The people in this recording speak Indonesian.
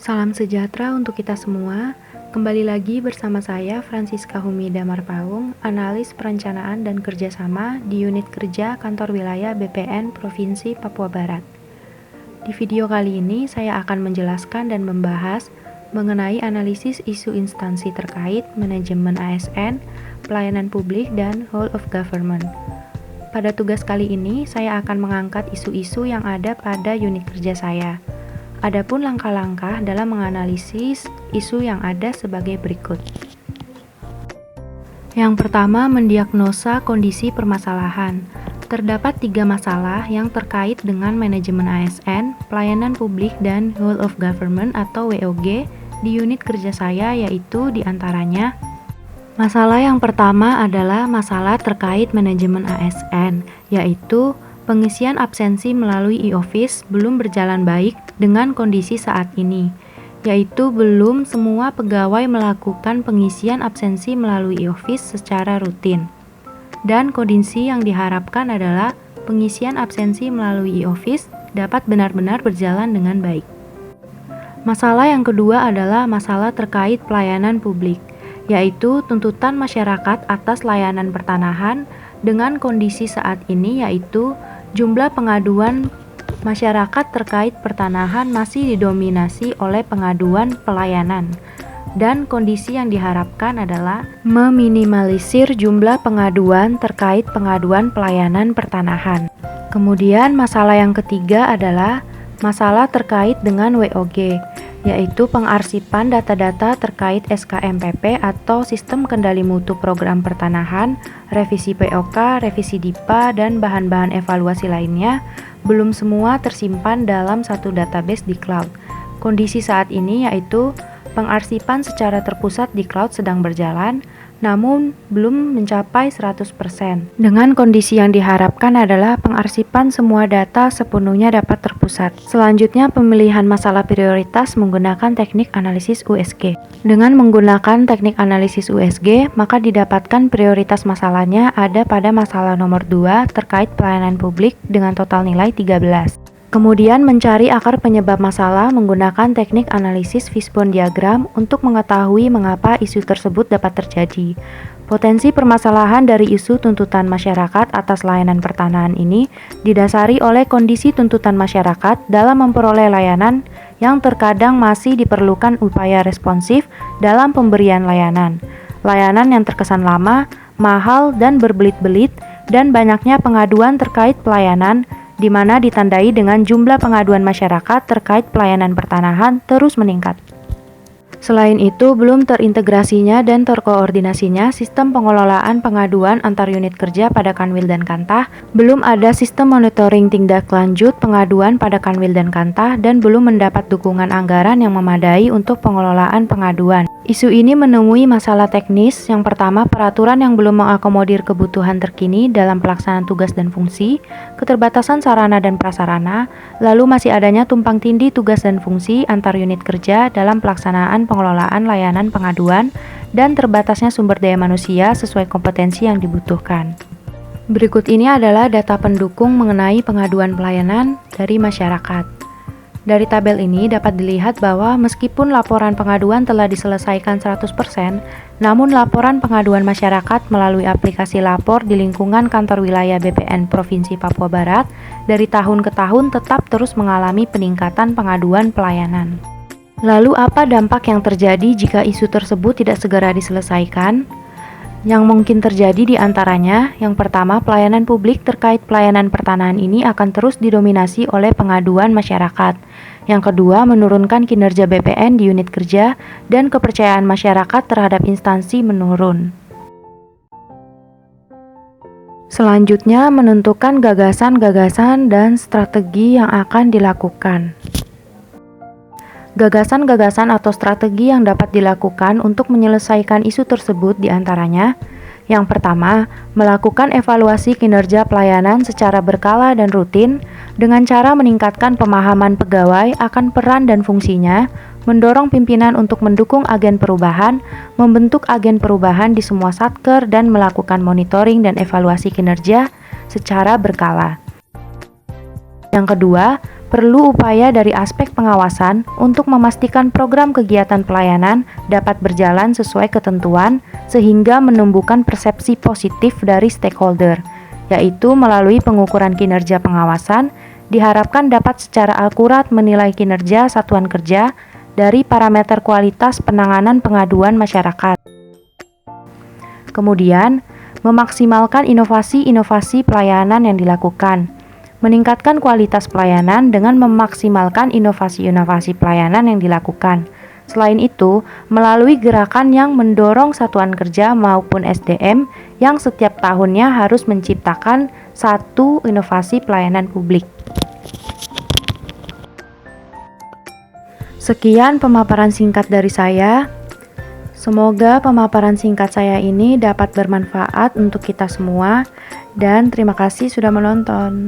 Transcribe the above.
Salam sejahtera untuk kita semua. Kembali lagi bersama saya, Francisca Humida Marpaung, analis perencanaan dan kerjasama di unit kerja kantor wilayah BPN Provinsi Papua Barat. Di video kali ini, saya akan menjelaskan dan membahas mengenai analisis isu instansi terkait manajemen ASN, pelayanan publik, dan whole of government. Pada tugas kali ini, saya akan mengangkat isu-isu yang ada pada unit kerja saya. Adapun langkah-langkah dalam menganalisis isu yang ada sebagai berikut. Yang pertama, mendiagnosa kondisi permasalahan. Terdapat 3 masalah yang terkait dengan manajemen ASN, pelayanan publik, dan whole of government atau WOG di unit kerja saya, yaitu diantaranya masalah yang pertama adalah masalah terkait manajemen ASN, yaitu pengisian absensi melalui e-office belum berjalan baik dengan kondisi saat ini, yaitu belum semua pegawai melakukan pengisian absensi melalui e-office secara rutin. Dan kondisi yang diharapkan adalah pengisian absensi melalui e-office dapat benar-benar berjalan dengan baik. Masalah yang kedua adalah masalah terkait pelayanan publik, yaitu tuntutan masyarakat atas layanan pertanahan dengan kondisi saat ini, yaitu jumlah pengaduan masyarakat terkait pertanahan masih didominasi oleh pengaduan pelayanan, dan kondisi yang diharapkan adalah meminimalisir jumlah pengaduan terkait pengaduan pelayanan pertanahan. Kemudian masalah yang ketiga adalah masalah terkait dengan WOG, yaitu pengarsipan data-data terkait SKMPP atau Sistem Kendali Mutu Program Pertanahan, revisi POK, revisi DIPA, dan bahan-bahan evaluasi lainnya belum semua tersimpan dalam satu database di cloud. Kondisi saat ini yaitu pengarsipan secara terpusat di cloud sedang berjalan, namun belum mencapai 100%. Dengan kondisi yang diharapkan adalah pengarsipan semua data sepenuhnya dapat terpusat. Selanjutnya, pemilihan masalah prioritas menggunakan teknik analisis USG. Dengan menggunakan teknik analisis USG, maka didapatkan prioritas masalahnya ada pada masalah nomor 2 terkait pelayanan publik dengan total nilai 13. Kemudian mencari akar penyebab masalah menggunakan teknik analisis fishbone diagram untuk mengetahui mengapa isu tersebut dapat terjadi. Potensi permasalahan dari isu tuntutan masyarakat atas layanan pertanahan ini didasari oleh kondisi tuntutan masyarakat dalam memperoleh layanan yang terkadang masih diperlukan upaya responsif dalam pemberian layanan. Layanan yang terkesan lama, mahal, dan berbelit-belit, dan banyaknya pengaduan terkait pelayanan di mana ditandai dengan jumlah pengaduan masyarakat terkait pelayanan pertanahan terus meningkat. Selain itu, belum terintegrasinya dan terkoordinasinya sistem pengelolaan pengaduan antar unit kerja pada Kanwil dan Kantah, belum ada sistem monitoring tindak lanjut pengaduan pada Kanwil dan Kantah, dan belum mendapat dukungan anggaran yang memadai untuk pengelolaan pengaduan. Isu ini menemui masalah teknis. Yang pertama, peraturan yang belum mengakomodir kebutuhan terkini dalam pelaksanaan tugas dan fungsi, keterbatasan sarana dan prasarana, lalu masih adanya tumpang tindih tugas dan fungsi antar unit kerja dalam pelaksanaan pengelolaan layanan pengaduan, dan terbatasnya sumber daya manusia sesuai kompetensi yang dibutuhkan. Berikut ini adalah data pendukung mengenai pengaduan pelayanan dari masyarakat. Dari tabel ini dapat dilihat bahwa meskipun laporan pengaduan telah diselesaikan 100%, namun laporan pengaduan masyarakat melalui aplikasi lapor di lingkungan kantor wilayah BPN Provinsi Papua Barat dari tahun ke tahun tetap terus mengalami peningkatan pengaduan pelayanan. Lalu apa dampak yang terjadi jika isu tersebut tidak segera diselesaikan? Yang mungkin terjadi di antaranya, yang pertama, pelayanan publik terkait pelayanan pertanahan ini akan terus didominasi oleh pengaduan masyarakat. Yang kedua, menurunkan kinerja BPN di unit kerja dan kepercayaan masyarakat terhadap instansi menurun. Selanjutnya, menentukan gagasan-gagasan dan strategi yang akan dilakukan. Gagasan-gagasan atau strategi yang dapat dilakukan untuk menyelesaikan isu tersebut diantaranya, yang pertama, melakukan evaluasi kinerja pelayanan secara berkala dan rutin dengan cara meningkatkan pemahaman pegawai akan peran dan fungsinya, mendorong pimpinan untuk mendukung agen perubahan, membentuk agen perubahan di semua satker, dan melakukan monitoring dan evaluasi kinerja secara berkala. Yang kedua, Perlu upaya dari aspek pengawasan untuk memastikan program kegiatan pelayanan dapat berjalan sesuai ketentuan sehingga menumbuhkan persepsi positif dari stakeholder, yaitu melalui pengukuran kinerja pengawasan diharapkan dapat secara akurat menilai kinerja satuan kerja dari parameter kualitas penanganan pengaduan masyarakat. Kemudian, memaksimalkan inovasi-inovasi pelayanan yang dilakukan. Meningkatkan kualitas pelayanan dengan memaksimalkan inovasi-inovasi pelayanan yang dilakukan. Selain itu, melalui gerakan yang mendorong satuan kerja maupun SDM yang setiap tahunnya harus menciptakan satu inovasi pelayanan publik. Sekian pemaparan singkat dari saya. Semoga pemaparan singkat saya ini dapat bermanfaat untuk kita semua, dan terima kasih sudah menonton.